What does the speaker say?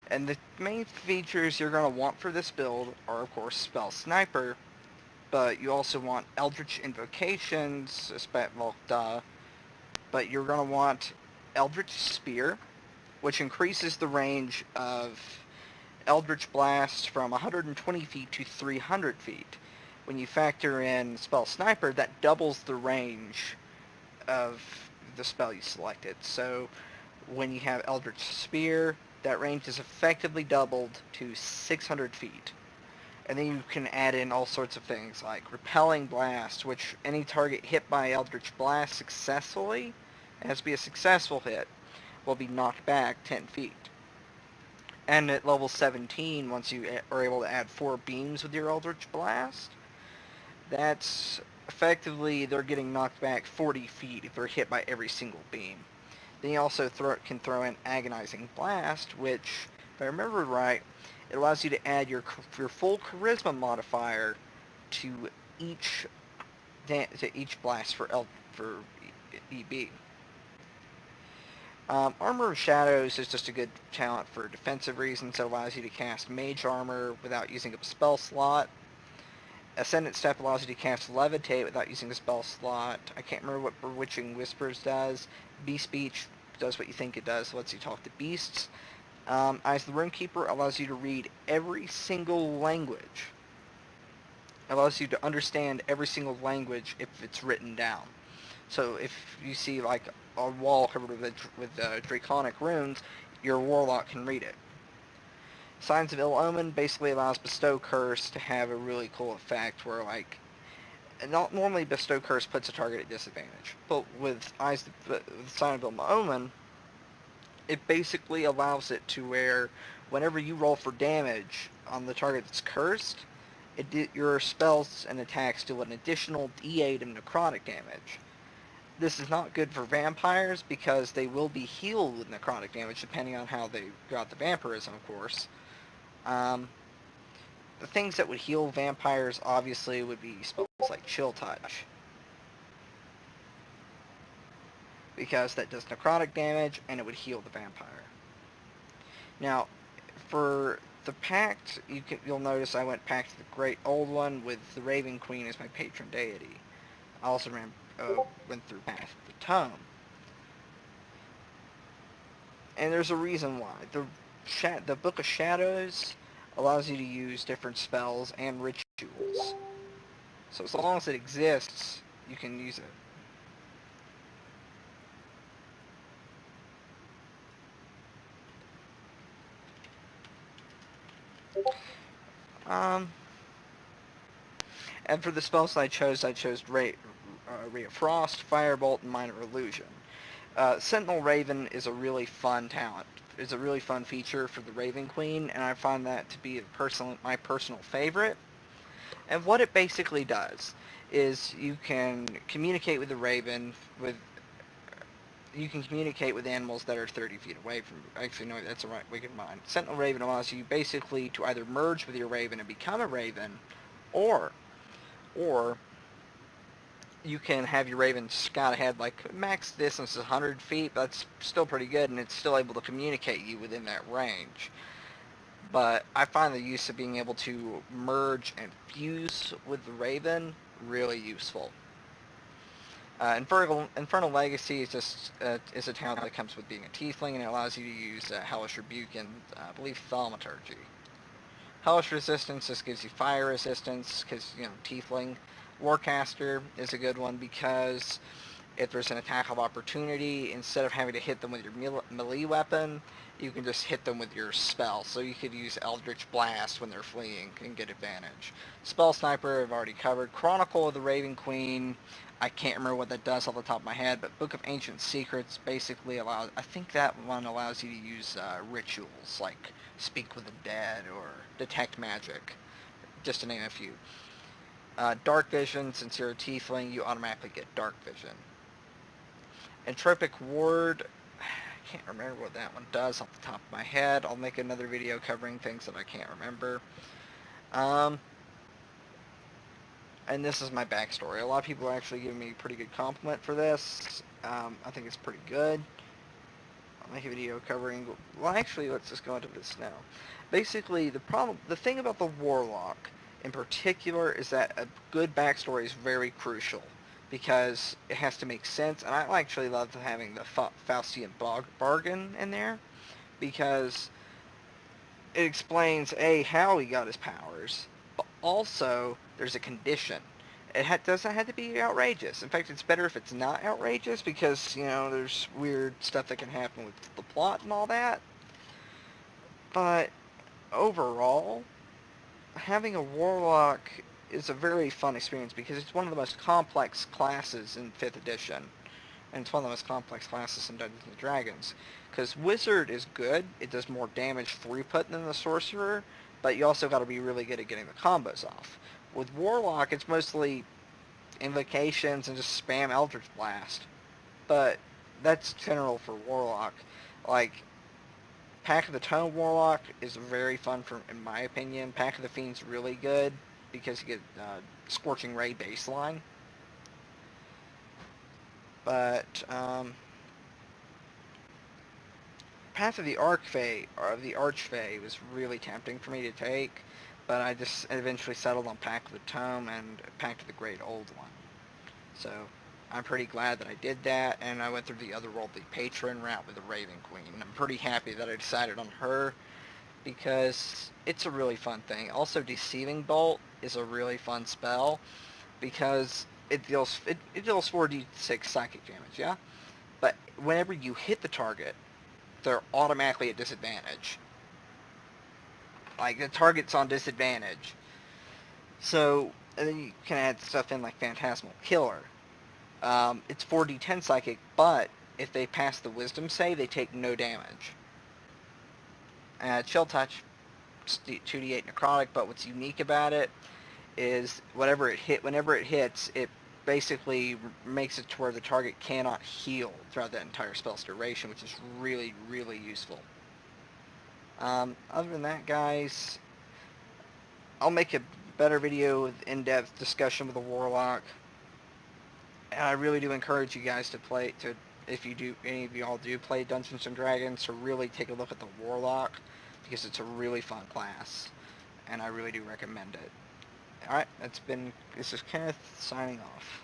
And the main features you're going to want for this build are, of course, Spell Sniper, but you also want Eldritch Invocations, well, duh, but you're going to want Eldritch Spear, which increases the range of Eldritch Blast from 120 feet to 300 feet. When you factor in Spell Sniper, that doubles the range of the spell you selected. So when you have Eldritch Spear, that range is effectively doubled to 600 feet. And then you can add in all sorts of things like Repelling Blast, which any target hit by Eldritch Blast successfully, it has to be a successful hit, will be knocked back 10 feet. And at level 17, once you are able to add 4 beams with your Eldritch Blast, that's effectively they're getting knocked back 40 feet if they're hit by every single beam. Then you also can throw in Agonizing Blast, which, if I remember right, it allows you to add your full Charisma modifier to each blast for EB. Armor of Shadows is just a good talent for defensive reasons. It allows you to cast Mage Armor without using a spell slot. Ascendant Step allows you to cast Levitate without using a spell slot. I can't remember what Bewitching Whispers does. Beast Speech does what you think it does, lets you talk to beasts. Eyes of the Runekeeper allows you to read every single language. It allows you to understand every single language if it's written down. So if you see like a wall covered with draconic runes, your warlock can read it. Signs of Ill Omen basically allows Bestow Curse to have a really cool effect where, like, not normally Bestow Curse puts a target at disadvantage, but with Sign of Ill Omen, it basically allows it to where whenever you roll for damage on the target that's cursed, your spells and attacks do an additional D8 of necrotic damage. This is not good for vampires because they will be healed with necrotic damage depending on how they got the vampirism, of course. The things that would heal vampires obviously would be spells like Chill Touch, because that does necrotic damage and it would heal the vampire. Now, for the Pact, you'll notice I went Pact the Great Old One with the Raven Queen as my patron deity. I also went through Path of the Tome. And there's a reason why. The Book of Shadows allows you to use different spells and rituals. So as long as it exists, you can use it. And for the spells I chose Ray of Frost, Firebolt, and Minor Illusion. Sentinel Raven is a really fun talent. It's a really fun feature for the Raven Queen, and I find that to be my personal favorite. And what it basically does is you can communicate with the Raven you can communicate with animals that are 30 feet away from you. Actually, no, that's a right wicked mind. Sentinel Raven allows you basically to either merge with your Raven and become a Raven, or you can have your Raven scout ahead, like max distance is 100 feet, but that's still pretty good, and it's still able to communicate you within that range. But I find the use of being able to merge and fuse with the Raven really useful. Infernal Legacy is just is a talent that comes with being a Tiefling, and it allows you to use Hellish Rebuke and I believe Thaumaturgy. Hellish Resistance just gives you fire resistance because, Tiefling. Warcaster is a good one because if there's an attack of opportunity, instead of having to hit them with your melee weapon, you can just hit them with your spell. So you could use Eldritch Blast when they're fleeing and get advantage. Spell Sniper I've already covered. Chronicle of the Raven Queen, I can't remember what that does off the top of my head, but Book of Ancient Secrets basically allows, I think that one allows you to use rituals like Speak with the Dead or Detect Magic, just to name a few. Dark Vision, since you're a Tiefling, you automatically get Dark Vision. Entropic Ward, I can't remember what that one does off the top of my head. I'll make another video covering things that I can't remember. And this is my backstory. A lot of people are actually giving me a pretty good compliment for this. I think it's pretty good. I'll make a video covering... Well, actually, let's just go into this now. Basically, the thing about the Warlock in particular is that a good backstory is very crucial because it has to make sense, and I actually love having the Faustian bargain in there because it explains, A, how he got his powers, but also there's a condition. It doesn't have to be outrageous. In fact, it's better if it's not outrageous because, there's weird stuff that can happen with the plot and all that. But overall, having a Warlock is a very fun experience because it's one of the most complex classes in 5th edition. And it's one of the most complex classes in Dungeons & Dragons. Because Wizard is good. It does more damage throughput than the Sorcerer, but you also got to be really good at getting the combos off. With Warlock, it's mostly invocations and just spam Eldritch Blast. But that's general for Warlock. Like, Pact of the Tome Warlock is very fun, in my opinion. Pact of the Fiend's really good because you get Scorching Ray baseline. But Path of the Archfey was really tempting for me to take, but I just eventually settled on Pact of the Tome and Pact of the Great Old One. So I'm pretty glad that I did that, and I went through the otherworldly patron route with the Raven Queen. And I'm pretty happy that I decided on her because it's a really fun thing. Also, Deceiving Bolt is a really fun spell because it deals 4d6 psychic damage, yeah? But whenever you hit the target, they're automatically at disadvantage. Like, the target's on disadvantage. So, and then you can add stuff in like Phantasmal Killer. It's 4d10 psychic, but if they pass the wisdom save, they take no damage. Chill Touch, 2d8 necrotic, but what's unique about it is whenever it hits, it basically makes it to where the target cannot heal throughout that entire spell's duration, which is really, really useful. Other than that, guys, I'll make a better video with in-depth discussion with the Warlock. And I really do encourage you guys if any of y'all do play Dungeons & Dragons, to really take a look at the Warlock, because it's a really fun class, and I really do recommend it. Alright, this is Kenneth signing off.